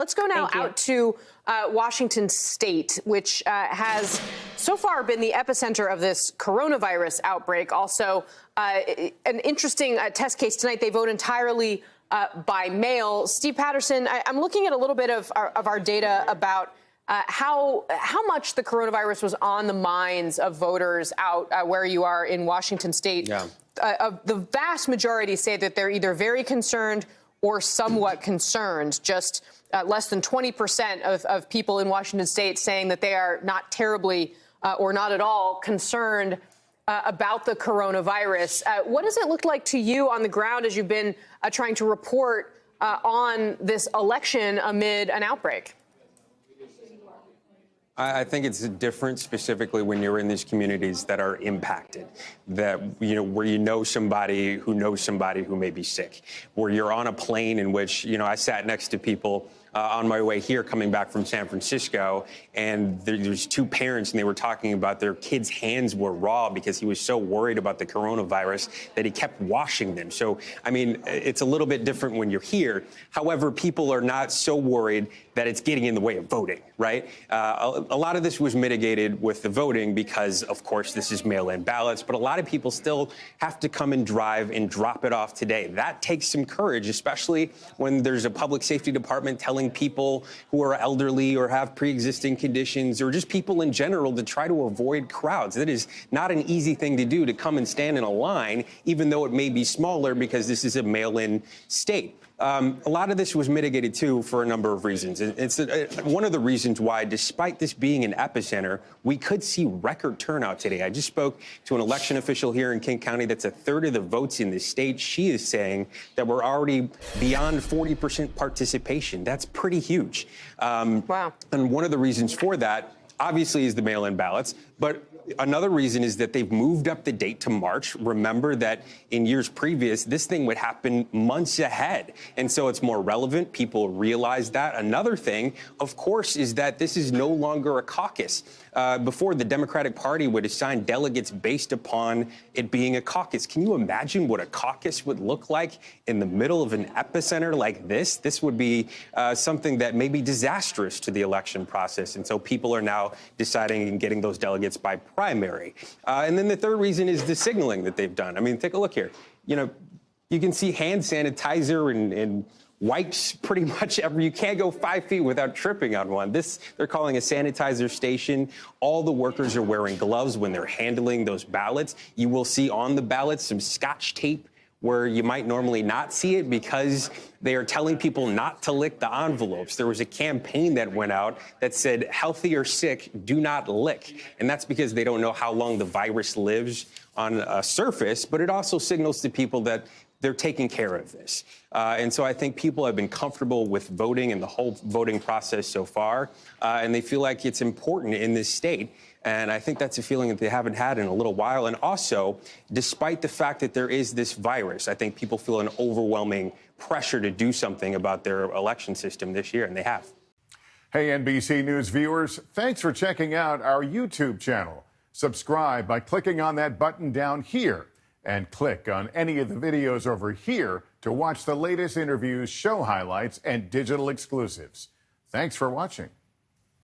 Let's go now out to Washington State, which has so far been the epicenter of this coronavirus outbreak. Also, an interesting test case tonight. They vote entirely by mail. Steve Patterson, I'm looking at a little bit of our data about how much the coronavirus was on the minds of voters out where you are in Washington State. Yeah. The vast majority say that they're either very concerned or somewhat concerned. Just less than 20% of people in Washington State saying that they are not terribly or not at all concerned about the coronavirus. What does it look like to you on the ground as you've been trying to report on this election amid an outbreak? I think it's different specifically when you're in these communities that are impacted, that, where you know somebody who knows somebody who may be sick, where you're on a plane in which, I sat next to people on my way here coming back from San Francisco, and there's two parents, and they were talking about their kid's hands were raw because he was so worried about the coronavirus that he kept washing them. So, it's a little bit different when you're here. However, people are not so worried that it's getting in the way of voting, right? A lot of this was mitigated with the voting because, of course, this is mail-in ballots, but a lot of people still have to come and drive and drop it off today. That takes some courage, especially when there's a public safety department telling people who are elderly or have pre-existing conditions or just people in general to try to avoid crowds. That is not an easy thing to do, to come and stand in a line, even though it may be smaller because this is a mail-in state. A lot of this was mitigated, too, for a number of reasons. It's one of the reasons why, despite this being an epicenter, we could see record turnout today. I just spoke to an election official here in King County. That's a third of the votes in the state. She is saying that we're already beyond 40% participation. That's pretty huge. Wow. And one of the reasons for that, obviously, is the mail-in ballots. But another reason is that they've moved up the date to March. Remember that in years previous, this thing would happen months ahead. And so it's more relevant. People realize that. Another thing, of course, is that this is no longer a caucus. Before, the Democratic Party would assign delegates based upon it being a caucus. Can you imagine what a caucus would look like in the middle of an epicenter like this? This would be something that may be disastrous to the election process. And so people are now deciding and getting those delegates by primary. And then the third reason is the signaling that they've done. Take a look here. You can see hand sanitizer and wipes pretty much you can't go 5 feet without tripping on one. This they're calling a sanitizer station. All the workers are wearing gloves when they're handling those ballots. You will see on the ballots some Scotch tape where you might normally not see it because they are telling people not to lick the envelopes. There was a campaign that went out that said, healthy or sick, do not lick. And that's because they don't know how long the virus lives on a surface, but it also signals to people that they're taking care of this. And so I think people have been comfortable with voting and the whole voting process so far, and they feel like it's important in this state. And I think that's a feeling that they haven't had in a little while. And also, despite the fact that there is this virus, I think people feel an overwhelming pressure to do something about their election system this year, and they have. Hey, NBC News viewers, thanks for checking out our YouTube channel. Subscribe by clicking on that button down here and click on any of the videos over here to watch the latest interviews, show highlights, and digital exclusives. Thanks for watching.